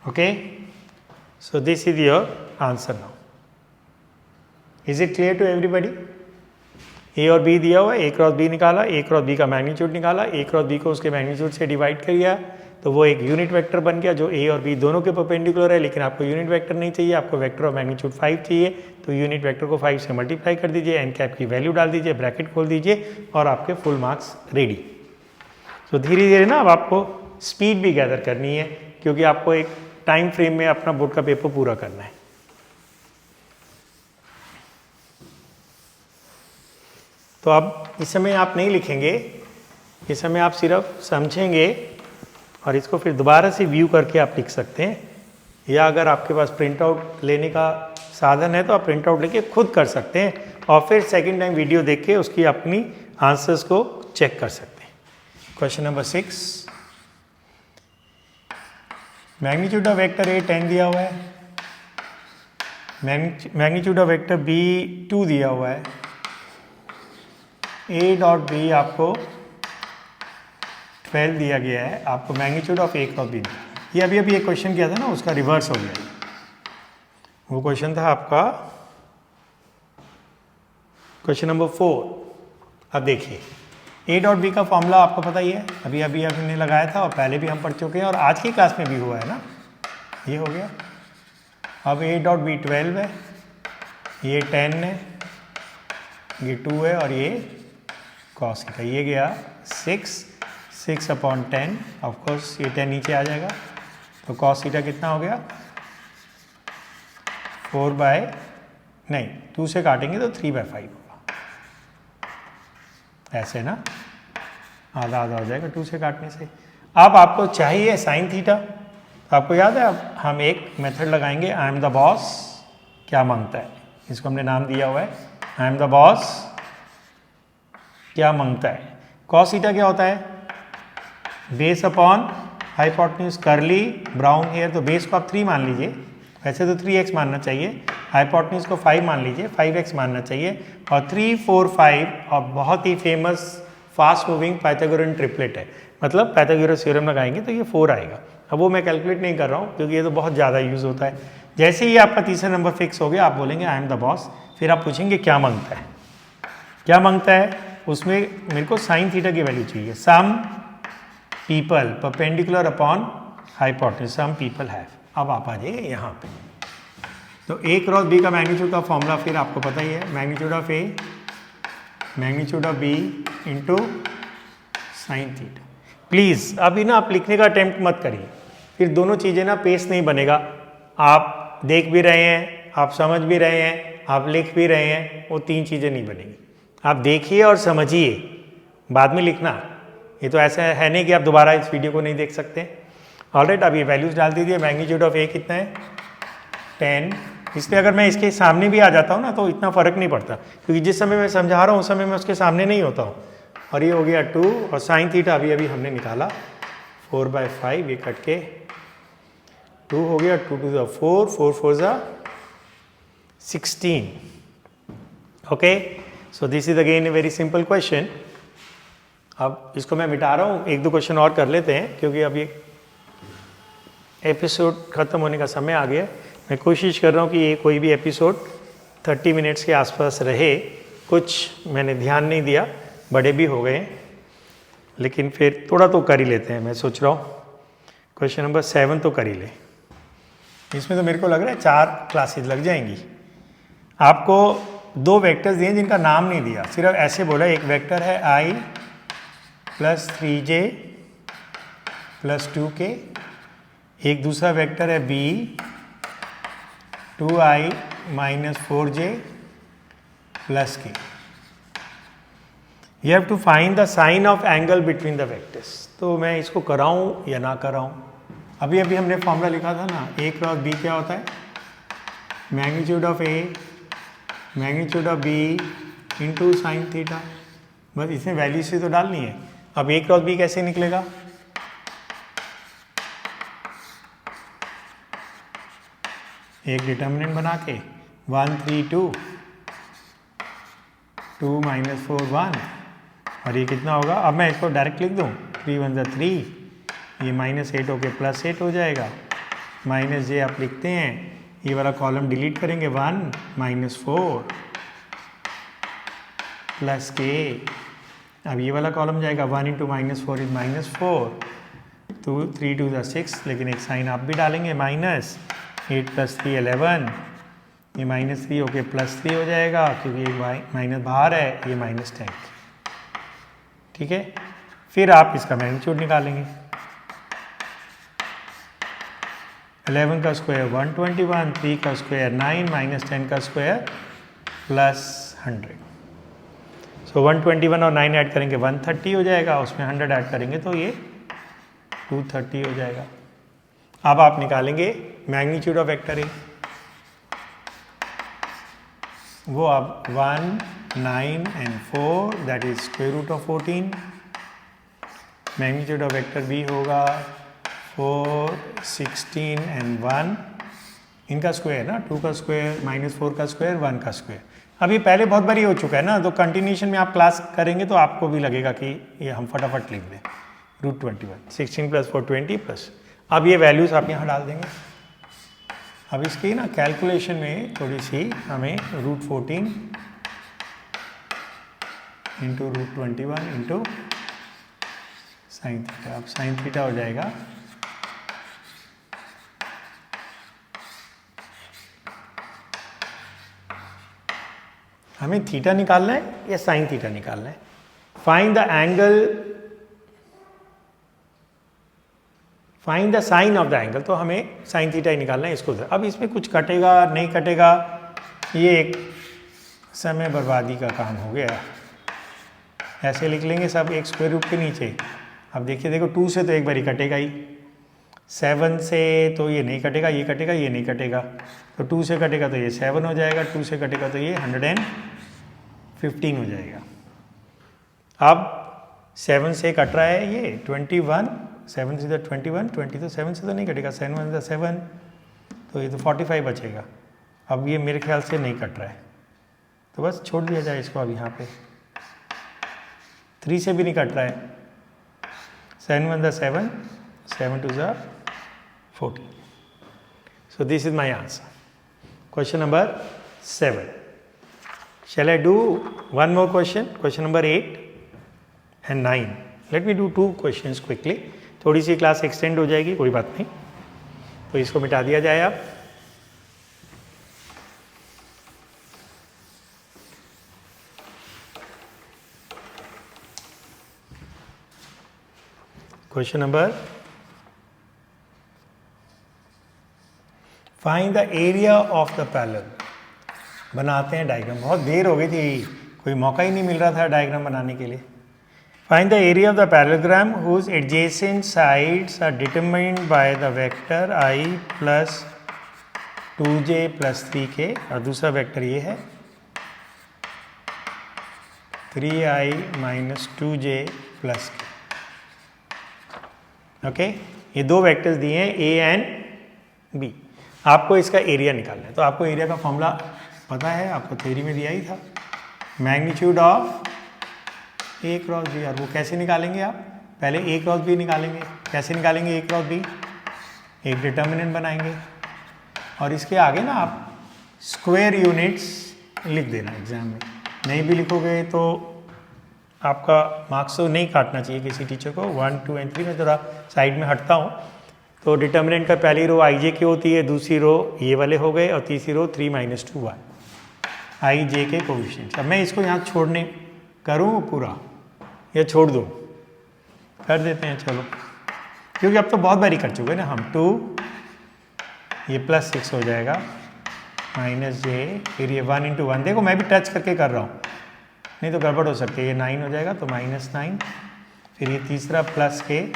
Okay, so this is your answer now. Is it clear to everybody? A और B दिया हुआ है, A क्रॉस B निकाला, A क्रॉस B का मैग्नीट्यूड निकाला, A क्रॉस B को उसके मैग्नीट्यूड से डिवाइड किया, तो वो एक यूनिट वेक्टर बन गया जो A और B दोनों के परपेंडिकुलर है। लेकिन आपको यूनिट वेक्टर नहीं चाहिए, आपको वेक्टर ऑफ मैग्नीट्यूड 5 चाहिए, तो यूनिट वेक्टर को 5 से मल्टीप्लाई कर दीजिए, एन कैप की वैल्यू डाल दीजिए, ब्रैकेट खोल दीजिए और आपके फुल मार्क्स रेडी। तो धीरे धीरे ना अब आपको स्पीड भी गैदर करनी है, क्योंकि आपको एक टाइम फ्रेम में अपना बोर्ड का पेपर पूरा करना है। तो अब इस समय आप नहीं लिखेंगे, इस समय आप सिर्फ समझेंगे और इसको फिर दोबारा से व्यू करके आप लिख सकते हैं, या अगर आपके पास प्रिंट आउट लेने का साधन है तो आप प्रिंट आउट लेके खुद कर सकते हैं और फिर सेकंड टाइम वीडियो देख के उसकी अपनी आंसर्स को चेक कर सकते हैं। Question number 6, magnitude of vector A 10 दिया हुआ है, मैग्नीट्यूड ऑफ वेक्टर B 2 दिया हुआ है, A डॉट B आपको 12 दिया गया है, आपको magnitude of A cross B। ये अभी एक क्वेश्चन किया था ना, उसका रिवर्स हो गया। वो क्वेश्चन था आपका क्वेश्चन नंबर 4। अब देखिए A डॉट B का फॉर्मूला आपको पता ही है, अभी हमने लगाया था और पहले भी हम पढ़ चुके हैं और आज की क्लास में भी हुआ है ना, ये हो गया। अब A डॉट B 12 है, ये 10 है, ये 2 है और ये cos थीटा, ये गया 6/10। ऑफकोर्स ये 10 नीचे आ जाएगा, तो cos थीटा कितना हो गया 2 से काटेंगे तो 3/5 होगा, ऐसे ना, आधा आधा हो जाएगा 2 से काटने से। अब आपको चाहिए साइन थीटा, तो आपको याद है अब हम एक मेथड लगाएंगे, आई एम द बॉस। क्या मांगता है, इसको हमने नाम दिया हुआ है आई एम द बॉस, क्या मांगता है। कॉस थीटा क्या होता है, base upon hypotenuse curly brown hair, तो बेस को आप 3 मान लीजिए, वैसे तो 3x मानना चाहिए, हाइपोटेन्यूज को 5 मान लीजिए, 5x मानना चाहिए, और 3, 4, 5 और बहुत ही famous fast moving Pythagorean triplet है, मतलब पाइथागोरस थ्योरम लगाएंगे तो ये 4 आएगा। अब वो मैं कैलकुलेट नहीं कर रहा हूँ क्योंकि ये तो बहुत ज़्यादा यूज़ होता है। जैसे ही आपका तीसरा नंबर फिक्स हो गया, आप बोलेंगे आई एम द बॉस, फिर आप पूछेंगे क्या मांगता है, क्या मांगता है, उसमें मेरे को साइन थीटा की वैल्यू चाहिए। Some people perpendicular upon hypotenuse, some people have. अब आप आ जाइए यहाँ पे, तो A क्रॉस B का मैग्नीट्यूड का फॉर्मूला फिर आपको पता ही है, magnitude of A magnitude of B into sine theta. Please अभी ना आप लिखने का अटेम्प्ट मत करिए, फिर दोनों चीज़ें ना पेस नहीं बनेगा। आप देख भी रहे हैं, आप समझ भी रहे हैं, आप लिख भी रहे हैं, वो 3 चीज़ें नहीं बनेगी। आप देखिए और समझिए, बाद में लिखना। ये तो ऐसा है नहीं कि आप दोबारा इस वीडियो को नहीं देख सकते। ऑलराइट, अब ये वैल्यूज डाल दीजिए। मैग्नीट्यूड ऑफ A कितना है 10, इसलिए अगर मैं इसके सामने भी आ जाता हूँ ना तो इतना फ़र्क नहीं पड़ता, क्योंकि जिस समय मैं समझा रहा हूँ उस समय मैं उसके सामने नहीं होता हूँ। और ये हो गया 2, और साइन थीटा अभी हमने निकाला 4/5, ये कट के 2 हो गया, 2 to the 4, 4 4 जा 16। Okay, so this is again a very simple question. अब इसको मैं मिटा रहा हूँ, 1-2 क्वेश्चन और कर लेते हैं क्योंकि अभी एपिसोड ख़त्म होने का समय आ गया। मैं कोशिश कर रहा हूँ कि ये कोई भी एपिसोड 30 मिनट्स के आसपास रहे। कुछ मैंने ध्यान नहीं दिया, बड़े भी हो गए, लेकिन फिर थोड़ा तो कर ही लेते हैं। मैं सोच रहा हूँ क्वेश्चन नंबर 7 तो कर ही ले। इसमें तो मेरे को लग रहा है 4 क्लासेस लग जाएंगी। आपको 2 वेक्टर्स दिए जिनका नाम नहीं दिया, सिर्फ ऐसे बोला। एक वेक्टर है I + 3j + 2k, एक दूसरा वेक्टर है B 2i - 4j + k। You have to find the sign of angle between the vectors। तो मैं इसको कराऊं या ना कराऊं? अभी हमने फॉर्मूला लिखा था ना, A क्रॉस B क्या होता है, magnitude of A magnitude of B into sine theta, बस इसमें वैल्यू से तो डालनी है। अब ए क्रॉस बी कैसे निकलेगा, एक डिटर्मिनेंट बना के 1 3 2 2 माइनस 4 1, और ये कितना होगा, अब मैं इसको डायरेक्ट लिख दूँ 3 1 ज़ा 3, ये -8 होके +8 हो जाएगा, माइनस जे आप लिखते हैं, ये वाला कॉलम डिलीट करेंगे 1 -4 प्लस के, अब ये वाला कॉलम जाएगा 1 इंटू -4 इज -4, 2 3 2 ज़ा 6, लेकिन एक साइन आप भी डालेंगे माइनस, 8 + 3 11, ये -3 होके +3 हो जाएगा क्योंकि ये माइनस बाहर है, ये -10, ठीक है। फिर आप इसका मैग्नीट्यूड निकालेंगे, 11 का स्क्वायर 121, 3 का स्क्वायर 9, -10 का स्क्वायर +100, सो 121 और 9 ऐड करेंगे 130 हो जाएगा, उसमें 100 ऐड करेंगे तो ये 230 हो जाएगा। अब आप निकालेंगे मैग्नीट्यूड ऑफ वेक्टर ए, वो अब 1 9 and 4 that is square root of 14, magnitude of vector B होगा 4 16 एंड 1, इनका स्क्वायर ना, 2 का स्क्वायर -4 का स्क्वायर 1 का स्क्वायर। अब ये पहले बहुत बारी हो चुका है ना, तो कंटिन्यूशन में आप क्लास करेंगे तो आपको भी लगेगा कि ये हम फटाफट लिख दें, √21 16 + 4 20 प्लस, अब ये वैल्यूज़ आप यहाँ डाल देंगे। अब इसकी ना कैलकुलेशन में थोड़ी सी हमें √14 इंटू √21 इंटू साइन थीटा, अब साइन थीटा हो जाएगा हमें थीटा निकालना है या साइन थीटा निकालना है, find the angle, find the sine of the angle, तो हमें साइन थीटा ही निकालना है इसको। अब इसमें कुछ कटेगा नहीं कटेगा, ये एक समय बर्बादी का काम हो गया, ऐसे लिख लेंगे सब एक स्क्वायर रूट के नीचे। अब देखिए, देखो 2 से तो एक बारी कटेगा ही, 7 से तो ये नहीं कटेगा, ये कटेगा, ये नहीं कटेगा, तो 2 से कटेगा तो ये 7 हो जाएगा, 2 से कटेगा तो ये 115 हो जाएगा। अब 7 से कट रहा है ये 21, 7 से 21, 20 तो 7 से तो नहीं कटेगा, 7 1 7, तो ये तो 45 बचेगा। अब ये मेरे ख्याल से नहीं कट रहा है, तो बस छोड़ दिया जाए इसको। अब यहाँ पे 3 से भी नहीं कट रहा है, 7 1 7, 7 2 14. So this is my answer. Question number 7. Shall I do one more question? Question number 8 and 9. Let me do 2 questions quickly. थोड़ी सी क्लास एक्सटेंड हो जाएगी, कोई बात नहीं, तो इसको मिटा दिया जाए आप। Question number, find the area of the parallel. बनाते हैं डायग्राम, बहुत देर हो गई थी, कोई मौका ही नहीं मिल रहा था डायग्राम बनाने के लिए। Find the area of the parallelogram whose adjacent sides are determined by the vector i plus 2j plus 3k, और दूसरा वेक्टर ये है 3i minus 2j plus k। Okay, ये 2 वेक्टर्स दिए हैं a एंड b, आपको इसका एरिया निकालना है। तो आपको एरिया का फॉर्मूला पता है, आपको थ्योरी में दिया ही था, magnitude of a cross b। और वो कैसे निकालेंगे आप, पहले a क्रॉस b निकालेंगे। कैसे निकालेंगे a क्रॉस b, एक डिटर्मिनेंट बनाएंगे और इसके आगे ना आप स्क्वायर यूनिट्स लिख देना एग्जाम में। नहीं भी लिखोगे तो आपका मार्क्स तो नहीं काटना चाहिए किसी टीचर को। 1 2 एंड 3 में थोड़ा साइड में हटता हूँ। तो डिटर्मिनेंट का पहली रो i j की होती है, दूसरी रो ये वाले हो गए, और तीसरी रो 3 - 2y i j के कोएफिशिएंट्स। अब मैं इसको यहाँ छोड़ने करूँ पूरा या छोड़ दूँ, कर देते हैं चलो, क्योंकि अब तो बहुत बारी कर चुके हैं ना हम। 2 ये +6 हो जाएगा, -j, फिर ये 1 × 1, देखो मैं भी टच करके कर रहा हूँ, नहीं तो गड़बड़ हो सकती है। ये 9 हो जाएगा तो -9, फिर ये तीसरा +k,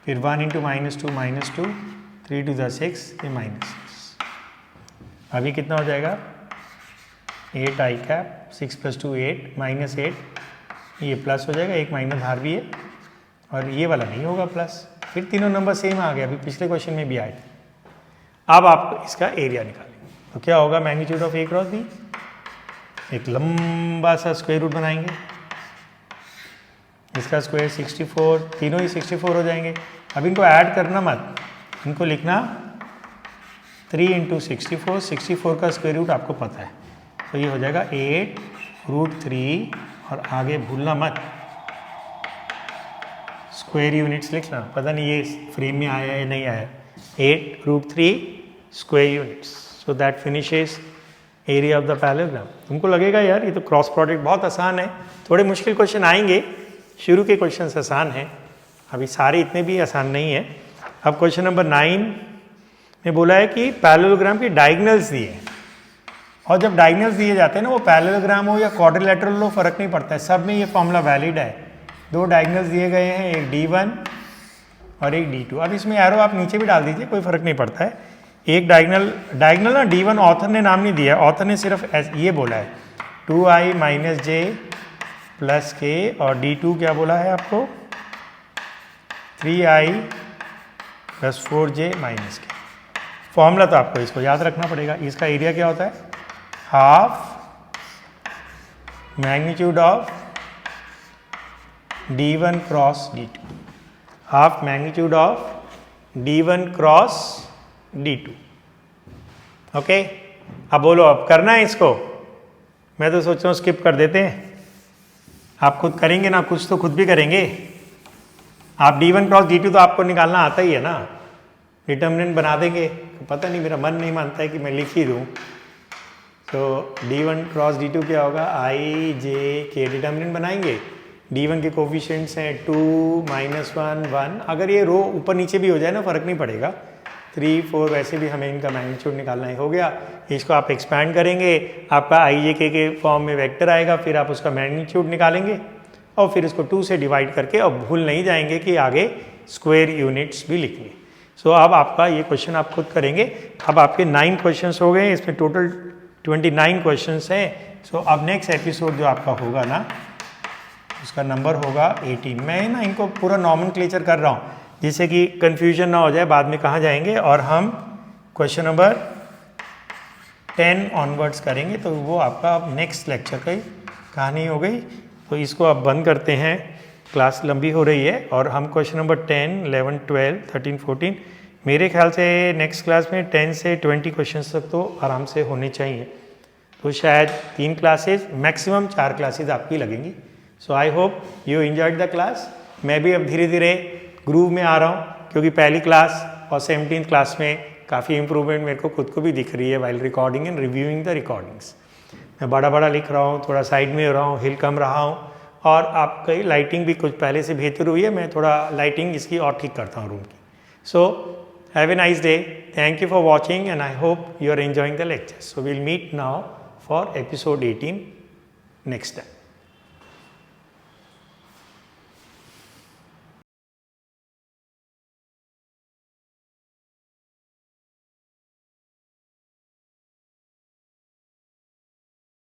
फिर 1 × -2 -2, 3 2 6, ये -6। अभी कितना हो जाएगा 8 आई कैप 6 + 2 8 -8 ये प्लस हो जाएगा, एक माइनस बाहर भी है और ये वाला नहीं होगा प्लस। फिर तीनों नंबर सेम आ गया, अभी पिछले क्वेश्चन में भी आए थे। अब आप इसका एरिया निकालेंगे तो क्या होगा, magnitude of A cross B, एक लंबा सा स्क्वायर रूट बनाएंगे, इसका स्क्वायर 64, तीनों ही 64 हो जाएंगे। अब इनको ऐड करना मत, इनको लिखना 3 × 64, 64 का स्क्वायर रूट आपको पता है, तो ये हो जाएगा 8√3 और आगे भूलना मत स्क्वायर यूनिट्स लिखना, पता नहीं ये फ्रेम में आया है या नहीं आया, 8√3 square units. So that finishes area of the parallelogram. तुमको लगेगा यार ये तो क्रॉस प्रोडक्ट बहुत आसान है, थोड़े मुश्किल क्वेश्चन आएंगे, शुरू के क्वेश्चन आसान हैं, अभी सारे इतने भी आसान नहीं है। अब क्वेश्चन नंबर 9 में बोला है कि पैरेललोग्राम के डायगोनल्स दिए, और जब डायगोनल्स दिए जाते हैं ना, वो पैरेललोग्राम हो या क्वाड्रिलेटरल हो फर्क नहीं पड़ता है, सब में ये फॉर्मूला वैलिड है। दो डायगोनल्स दिए गए हैं, एक D1 और एक D2। अब इसमें एरो आप नीचे भी डाल दीजिए, कोई फर्क नहीं पड़ता है। एक डायगोनल ना D1 ऑथर ने नाम नहीं दिया है, ऑथर ने सिर्फ ये बोला है 2i - j + k, और D2 क्या बोला है आपको 3i + 4j - k। फॉर्मूला तो आपको इसको याद रखना पड़ेगा। इसका एरिया क्या होता है, half magnitude of D1 cross D2, half magnitude of D1 cross D2। Okay, अब बोलो, अब करना है इसको? मैं तो सोच रहा हूँ स्किप कर देते हैं, आप खुद करेंगे ना, कुछ तो खुद भी करेंगे। आप D1 क्रॉस D2 तो आपको निकालना आता ही है ना, डिटर्मिनेंट बना देंगे। पता नहीं, मेरा मन नहीं मानता है कि मैं लिख ही दूँ। तो D1 क्रॉस D2 क्या होगा, i j k, डिटर्मिनेंट बनाएंगे। D1 के कोफिशिएंट्स हैं 2 -1 1, अगर ये रो ऊपर नीचे भी हो जाए ना फर्क नहीं पड़ेगा, 3 4 वैसे भी हमें इनका मैग्नीट्यूड निकालना ही हो गया। इसको आप एक्सपैंड करेंगे, आपका i j k के फॉर्म में वेक्टर आएगा, फिर आप उसका मैग्नीट्यूड निकालेंगे और फिर इसको 2 से डिवाइड करके, अब भूल नहीं जाएंगे कि आगे स्क्वायर यूनिट्स भी लिखिए। सो अब आपका ये क्वेश्चन आप खुद करेंगे। अब आपके 9 क्वेश्चंस हो गए, इसमें टोटल 29 क्वेश्चंस हैं। सो अब नेक्स्ट एपिसोड जो आपका होगा ना, उसका नंबर होगा 18। मैं ना इनको पूरा नॉमेनक्लेचर कर रहा हूँ जिससे कि कन्फ्यूजन ना हो जाए बाद में कहाँ जाएंगे, और हम क्वेश्चन नंबर 10 ऑनवर्ड्स करेंगे, तो वो आपका अब नेक्स्ट लेक्चर की कहानी हो गई। तो इसको अब बंद करते हैं, क्लास लंबी हो रही है, और हम क्वेश्चन नंबर 10 11 12 13 14 मेरे ख्याल से नेक्स्ट क्लास में 10 से 20 क्वेश्चन तक तो आराम से होने चाहिए। तो शायद 3 क्लासेज मैक्सिमम 4 क्लासेज आपकी लगेंगी। So I hope you enjoyed the class. मैं भी अब धीरे धीरे ग्रूव में आ रहा हूँ, क्योंकि पहली क्लास और 17th क्लास में काफ़ी इंप्रूवमेंट मेरे को खुद को भी दिख रही है while recording and reviewing the recordings. मैं बड़ा बड़ा लिख रहा हूँ, थोड़ा साइड में हो रहा हूँ, हिल कम रहा हूँ, और आपकी लाइटिंग भी कुछ पहले से बेहतर हुई है। मैं थोड़ा लाइटिंग इसकी और ठीक करता हूँ रूम की। So have a nice day, thank you for watching and I hope you are enjoying the lecture. So we'll meet now for episode 18 next time.